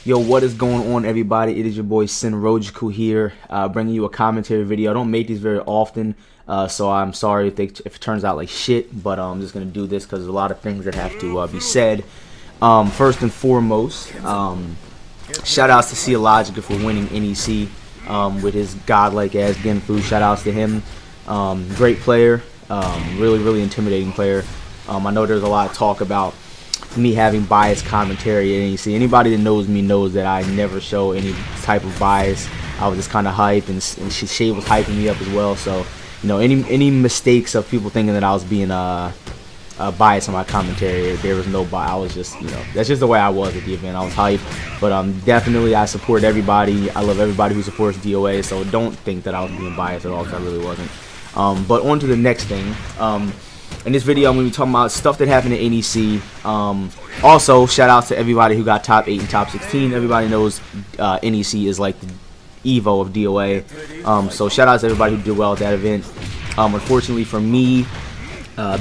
Yo, what is going on, everybody? It is your boy Sin Rojikku here, bringing you a commentary video. I don't make these very often, so I'm sorry if it turns out like shit, but I'm just gonna do this because there's a lot of things that have to be said. First and foremost, shout outs to Rojikku for winning NEC with his godlike ass Genfu. Shout outs to him. Great player, really intimidating player. I know there's a lot of talk about me having biased commentary at NEC. Anybody that knows me knows that I never show any type of bias. I was just kind of hype, and Shay was hyping me up as well. So, you know, any mistakes of people thinking that I was being biased on my commentary, there was no bias. I was just, you know, that's just the way I was at the event. I was hype, but definitely I support everybody. I love everybody who supports DOA. So don't think that I was being biased at all, because I really wasn't. But on to the next thing. In this video, I'm going to be talking about stuff that happened at NEC. Also, shout out to everybody who got top 8 and top 16. Everybody knows NEC is like the Evo of DOA. So shout out to everybody who did well at that event. Unfortunately for me,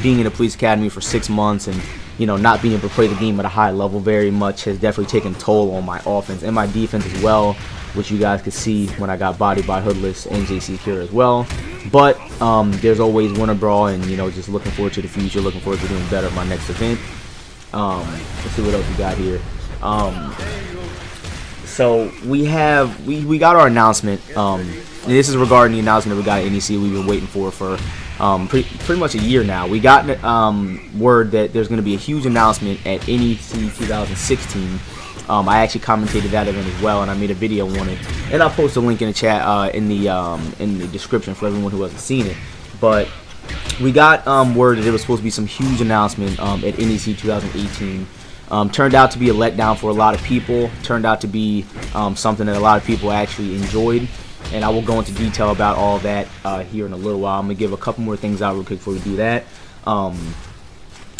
being in the police academy for 6 months and, you know, not being able to play the game at a high level very much has definitely taken a toll on my offense and my defense as well, which you guys could see when I got bodied by Hoodless and JC Cure as well. But there's always winter brawl, and, you know, just looking forward to the future, looking forward to doing better at my next event. Let's see what else we got here. So we got our announcement. And this is regarding the announcement that we got at NEC. We've been waiting for pretty much a year now. We got word that there's going to be a huge announcement at NEC 2016. I actually commentated that event as well, and I made a video on it, and I'll post a link in the chat in the description for everyone who hasn't seen it. But we got word that there was supposed to be some huge announcement at NEC 2018. Turned out to be a letdown for a lot of people. Turned out to be something that a lot of people actually enjoyed, and I will go into detail about all that here in a little while. I'm gonna give a couple more things out real quick before we do that.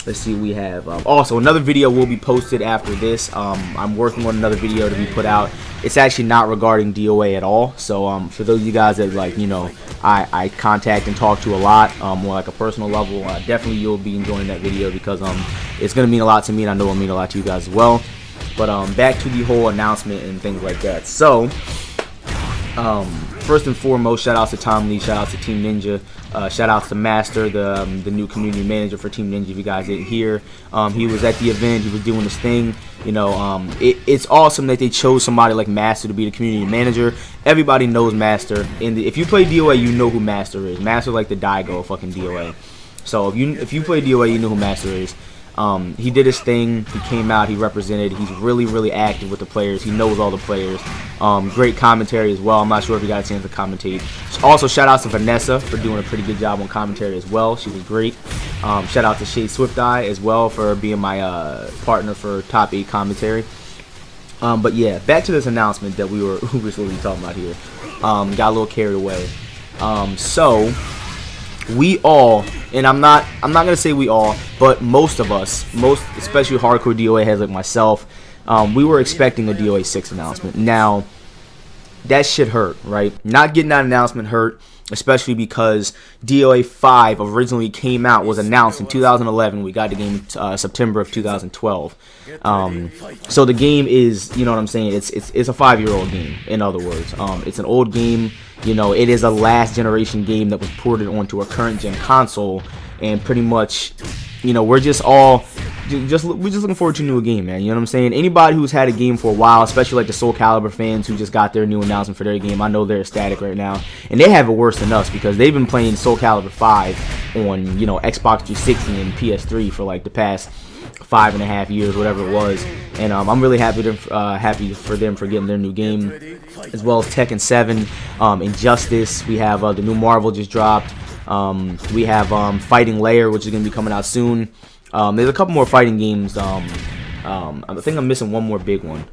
Let's see, we have also another video will be posted after this. I'm working on another video to be put out. It's actually not regarding DOA at all. So for those of you guys that, like, you know, I contact and talk to a lot, more like a personal level, definitely you'll be enjoying that video, because it's gonna mean a lot to me, and I know it'll mean a lot to you guys as well. But back to the whole announcement and things like that. So first and foremost, shout outs to Tom Lee, shout outs to Team Ninja, shout outs to Master, the new community manager for Team Ninja. If you guys didn't hear, he was at the event, he was doing his thing. You know, it's awesome that they chose somebody like Master to be the community manager. Everybody knows Master. If you play DOA, you know who Master is. Master like the Daigo of fucking DOA. So if you play DOA, you know who Master is. He did his thing. He came out. He represented. He's really active with the players. He knows all the players. Great commentary as well. I'm not sure if you got a chance to commentate. Also, shout out to Vanessa for doing a pretty good job on commentary as well. She was great. Shout out to Shade Swift Eye as well for being my partner for top 8 commentary. But yeah, back to this announcement that we were supposed to be talking about here. Got a little carried away. So we all, and I'm not gonna say we all, but most of us, especially hardcore DOA heads like myself, we were expecting a DOA 6 announcement. Now, that shit hurt, right? Not getting that announcement hurt, especially because DOA 5 originally came out, was announced in 2011. We got the game September of 2012. So the game is, you know what I'm saying, it's a 5-year-old game, in other words. It's an old game. You know, it is a last generation game that was ported onto a current gen console, and pretty much, you know, we're just looking forward to a new game, man. You know what I'm saying? Anybody who's had a game for a while, especially like the Soul Calibur fans who just got their new announcement for their game, I know they're ecstatic right now, and they have it worse than us, because they've been playing Soul Calibur 5 on, you know, Xbox 360 and PS3 for like the past 5.5 years, whatever it was. And I'm really happy for them for getting their new game, as well as Tekken 7, Injustice. We have the new Marvel just dropped. We have Fighting Layer, which is going to be coming out soon. There's a couple more fighting games. I think I'm missing one more big one.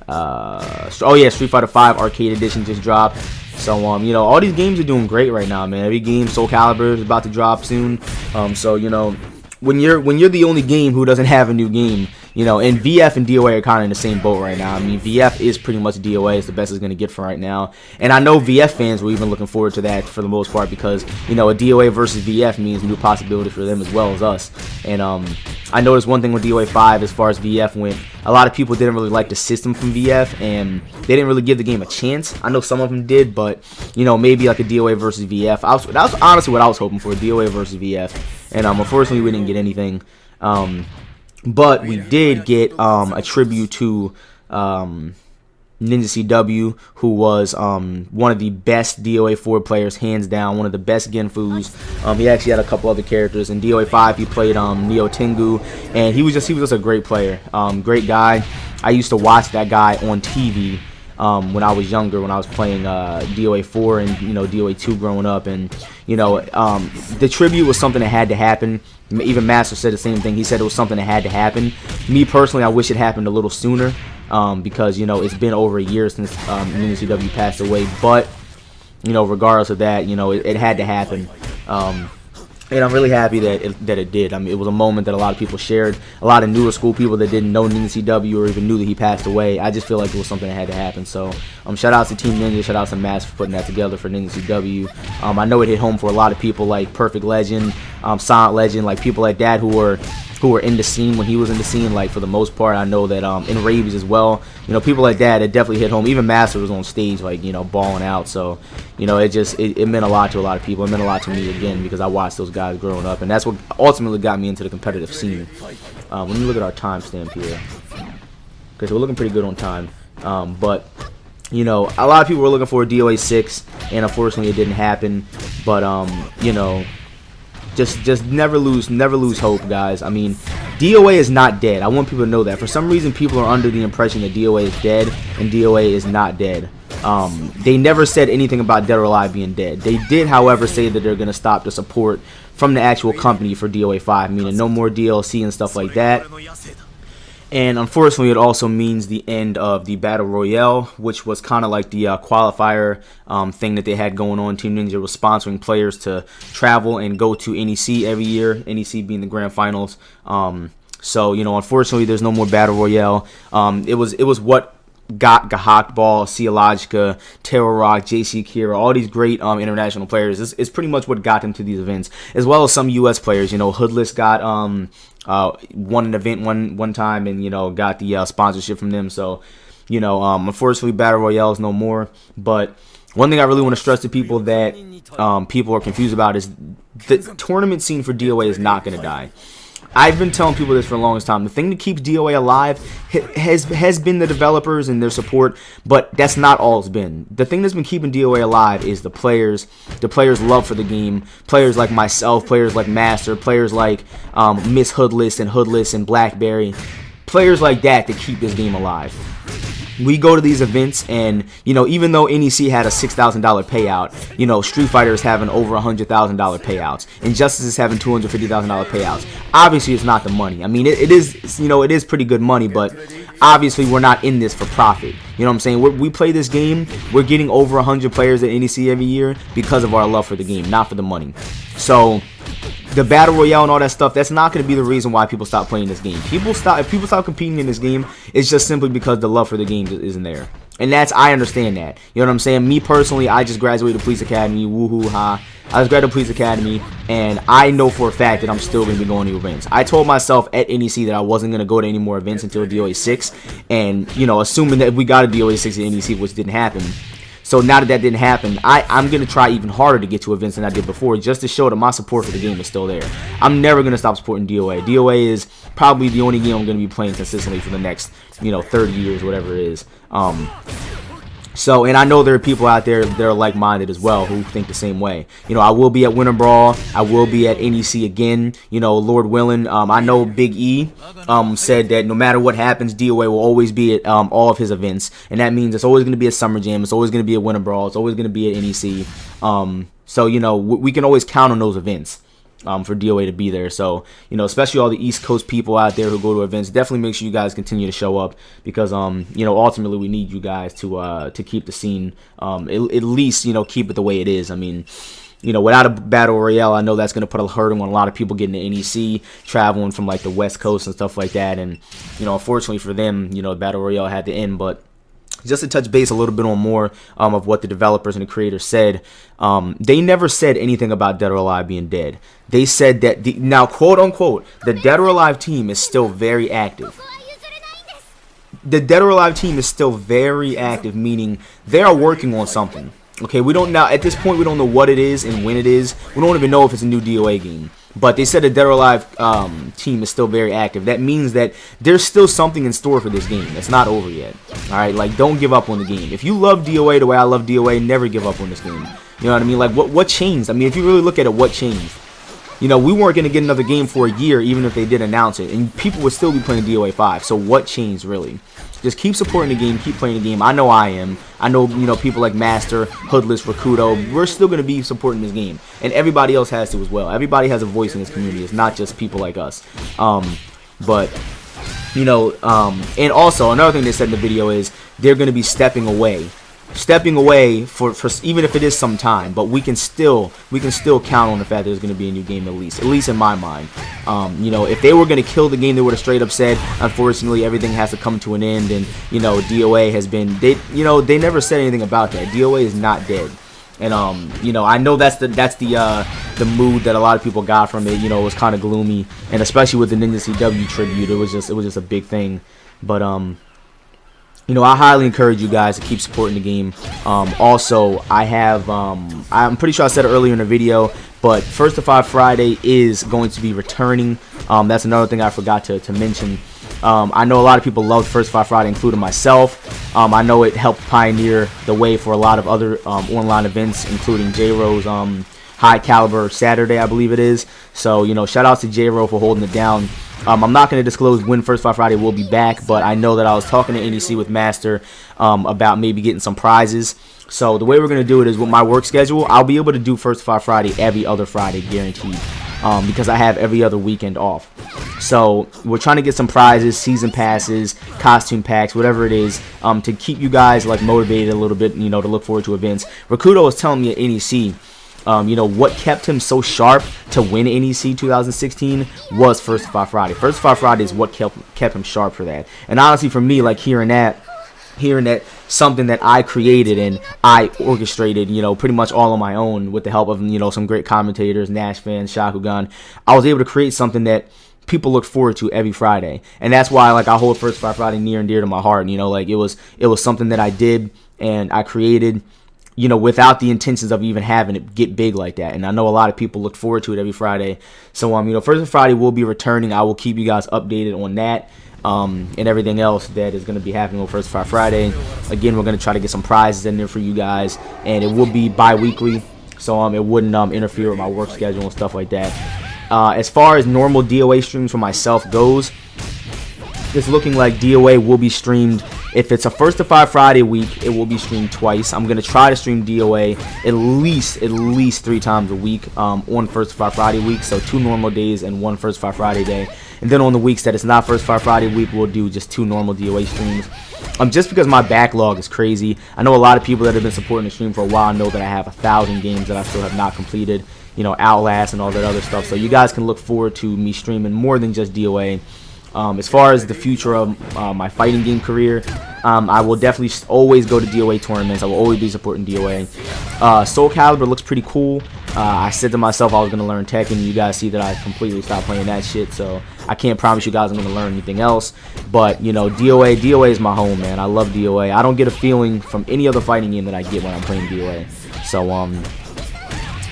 Oh yeah, Street Fighter 5 Arcade Edition just dropped. So you know, all these games are doing great right now, man. Every game, Soul Calibur is about to drop soon. So you know, when you're the only game who doesn't have a new game, you know, and VF and DOA are kind of in the same boat right now. I mean, VF is pretty much DOA. It's the best it's going to get for right now. And I know VF fans were even looking forward to that for the most part because, you know, a DOA versus VF means new possibilities for them as well as us. And I noticed one thing with DOA 5 as far as VF went, a lot of people didn't really like the system from VF, and they didn't really give the game a chance. I know some of them did, but, you know, maybe like a DOA versus VF. That was honestly what I was hoping for, DOA versus VF. And unfortunately, we didn't get anything. But we did get a tribute to Ninja CW, who was one of the best DOA 4 players, hands down, one of the best Genfus. He actually had a couple other characters. In DOA 5, he played Neo Tengu, and he was just a great player, great guy. I used to watch that guy on TV when I was younger, when I was playing DOA 4 and, you know, DOA 2 growing up. And, you know, the tribute was something that had to happen. Even Master said the same thing. He said it was something that had to happen. Me personally, I wish it happened a little sooner because, you know, it's been over a year since Ninja CW passed away. But, you know, regardless of that, you know, it had to happen. And I'm really happy that it did. I mean, it was a moment that a lot of people shared. A lot of newer school people that didn't know Ninja CW or even knew that he passed away. I just feel like it was something that had to happen. So, shout out to Team Ninja. Shout out to Mass for putting that together for Ninja CW. I know it hit home for a lot of people like Perfect Legend, Silent Legend, like people like that who were in the scene when he was in the scene. Like, for the most part, I know that in Rabies as well, you know, people like that, it definitely hit home. Even Master was on stage, like, you know, balling out. So, you know, it meant a lot to a lot of people. It meant a lot to me, again, because I watched those guys growing up, and that's what ultimately got me into the competitive scene. Let me look at our timestamp here. Okay, so we're looking pretty good on time. But, you know, a lot of people were looking for a DOA 6, and unfortunately it didn't happen. But, you know, just never lose hope, guys. I mean, DOA is not dead. I want people to know that. For some reason, people are under the impression that DOA is dead, and DOA is not dead. They never said anything about Dead or Alive being dead. They did, however, say that they're going to stop the support from the actual company for DOA 5, meaning no more DLC and stuff like that. And unfortunately, it also means the end of the Battle Royale, which was kind of like the qualifier thing that they had going on. Team Ninja was sponsoring players to travel and go to NEC every year, NEC being the grand finals. So, you know, unfortunately, there's no more Battle Royale. It was what got Gahak Ball, Logica, Terror Rock, JC Kira, all these great international players. It's pretty much what got them to these events, as well as some U.S. players. You know, Hoodless got won an event one time and, you know, got the sponsorship from them. So, you know, unfortunately, Battle Royale is no more. But one thing I really want to stress to people that people are confused about is the tournament scene for DOA is not going to die. I've been telling people this for the longest time. The thing that keeps DOA alive has been the developers and their support, but that's not all it's been. The thing that's been keeping DOA alive is the players' love for the game, players like myself, players like Master, players like Miss Hoodless and Blackberry, players like that keep this game alive. We go to these events and, you know, even though NEC had a $6,000 payout, you know, Street Fighter is having over $100,000 payouts. Injustice is having $250,000 payouts. Obviously, it's not the money. I mean, it is, you know, it is pretty good money, but obviously we're not in this for profit. You know what I'm saying? We play this game, we're getting over 100 players at NEC every year because of our love for the game, not for the money. So the Battle Royale and all that stuff, that's not going to be the reason why people stop playing this game. If people stop competing in this game, it's just simply because the love for the game isn't there. And I understand that. You know what I'm saying? Me personally, I just graduated Police Academy, woohoo ha. I just graduated Police Academy, and I know for a fact that I'm still going to be going to events. I told myself at NEC that I wasn't going to go to any more events until DOA 6, and, you know, assuming that we got a DOA 6 at NEC, which didn't happen. So now that didn't happen, I'm going to try even harder to get to events than I did before, just to show that my support for the game is still there. I'm never going to stop supporting DOA. DOA is probably the only game I'm going to be playing consistently for the next, you know, 30 years, whatever it is. So, and I know there are people out there that are like-minded as well who think the same way. You know, I will be at Winter Brawl. I will be at NEC again. You know, Lord willing. I know Big E said that no matter what happens, DOA will always be at all of his events. And that means it's always going to be a Summer Jam. It's always going to be a Winter Brawl. It's always going to be at NEC. So, you know, we can always count on those events. For DOA to be there. So, you know, especially all the East Coast people out there who go to events, definitely make sure you guys continue to show up because, you know, ultimately we need you guys to keep the scene, at least, you know, keep it the way it is. I mean, you know, without a battle royale, I know that's going to put a hurdle on a lot of people getting to NEC, traveling from like the West Coast and stuff like that. And, you know, unfortunately for them, you know, the battle royale had to end. But just to touch base a little bit on more of what the developers and the creators said, they never said anything about Dead or Alive being dead. They said that, now, quote unquote, the Dead or Alive team is still very active. The Dead or Alive team is still very active, meaning they are working on something. Okay, we don't now, at this point, we don't know what it is and when it is. We don't even know if it's a new DOA game. But they said the Dead or Alive team is still very active. That means that there's still something in store for this game. It's not over yet. Alright, like, don't give up on the game. If you love DOA the way I love DOA, never give up on this game. You know what I mean? Like, what changed? I mean, if you really look at it, what changed? You know, we weren't going to get another game for a year, even if they did announce it. And people would still be playing DOA 5. So what changed, really? Just keep supporting the game, keep playing the game. I know I am. I know, you know, people like Master, Hoodless, Rakudo, we're still going to be supporting this game. And everybody else has to as well. Everybody has a voice in this community. It's not just people like us. But, you know, and also another thing they said in the video is they're going to be stepping away for even if it is some time, but we can still count on the fact there's going to be a new game, at least in my mind. You know, if they were going to kill the game, they would have straight up said, unfortunately, everything has to come to an end, and, you know, DOA has been, you know, they never said anything about that. DOA is not dead. And you know, I know that's the mood that a lot of people got from it. You know, it was kind of gloomy, and especially with the Ninja CW tribute, it was just a big thing. But you know, I highly encourage you guys to keep supporting the game. Also, I have, I'm pretty sure I said it earlier in the video, but FT5 Friday is going to be returning. That's another thing I forgot to mention. I know a lot of people love FT5 Friday, including myself. I know it helped pioneer the way for a lot of other online events, including J-Ro's High Caliber Saturday, I believe it is. So, you know, shout out to J-Ro for holding it down. I'm not going to disclose when FT5 Friday will be back, but I know that I was talking to NEC with Master about maybe getting some prizes. So the way we're going to do it is with my work schedule, I'll be able to do FT5 Friday every other Friday, guaranteed, because I have every other weekend off. So we're trying to get some prizes, season passes, costume packs, whatever it is, to keep you guys like motivated a little bit, you know, to look forward to events. Rakudo was telling me at NEC, you know, what kept him so sharp to win NEC 2016 was FT5 Friday. FT5 Friday is what kept him sharp for that. And honestly, for me, like hearing that something that I created and I orchestrated, you know, pretty much all on my own with the help of, you know, some great commentators, Nash fans, Shakugan, I was able to create something that people look forward to every Friday. And that's why, like, I hold FT5 Friday near and dear to my heart. You know, like, it was something that I did and I created, you know, without the intentions of even having it get big like that. And I know a lot of people look forward to it every Friday. So, you know, FT5 Friday will be returning. I will keep you guys updated on that. And everything else that is going to be happening on FT5 Friday. Again, we're going to try to get some prizes in there for you guys, and it will be bi-weekly, so it wouldn't interfere with my work schedule and stuff like that. As far as normal DOA streams for myself goes, it's looking like DOA will be streamed. If it's a FT5 Friday week, it will be streamed twice. I'm going to try to stream DOA at least 3 times a week on FT5 Friday week, so 2 normal days and 1 FT5 Friday day. And then on the weeks that it's not FT5 Friday week, we'll do just 2 normal DOA streams. Just because my backlog is crazy. I know a lot of people that have been supporting the stream for a while know that I have 1,000 games that I still have not completed. You know, Outlast and all that other stuff. So you guys can look forward to me streaming more than just DOA. As far as the future of my fighting game career, I will definitely always go to DOA tournaments. I will always be supporting DOA. Soul Calibur looks pretty cool. I said to myself I was going to learn Tekken. You guys see that I completely stopped playing that shit, so I can't promise you guys I'm going to learn anything else. But, you know, DOA is my home, man. I love DOA. I don't get a feeling from any other fighting game that I get when I'm playing DOA. So,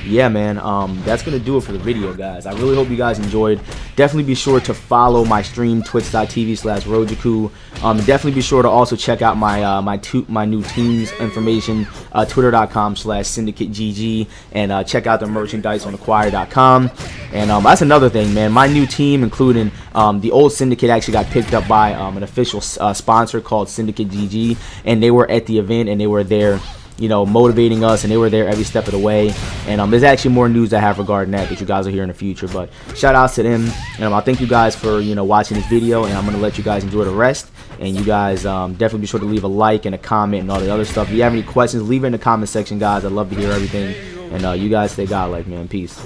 yeah, man, that's going to do it for the video, guys. I really hope you guys enjoyed. Definitely be sure to follow my stream, twitch.tv/Rojikku. Definitely be sure to also check out my my new team's information, twitter.com/syndicategg, and check out the merchandise on acquire.com. And that's another thing, man. My new team, including the old Syndicate, actually got picked up by an official sponsor called Syndicate GG, and they were at the event, and they were there, you know, motivating us, and they were there every step of the way. And there's actually more news I have regarding that you guys will hear in the future. But shout outs to them, and I thank you guys for, you know, watching this video, and I'm gonna let you guys enjoy the rest. And you guys definitely be sure to leave a like and a comment and all the other stuff. If you have any questions, leave it in the comment section, guys. I'd love to hear everything. And you guys stay godlike, man. Peace.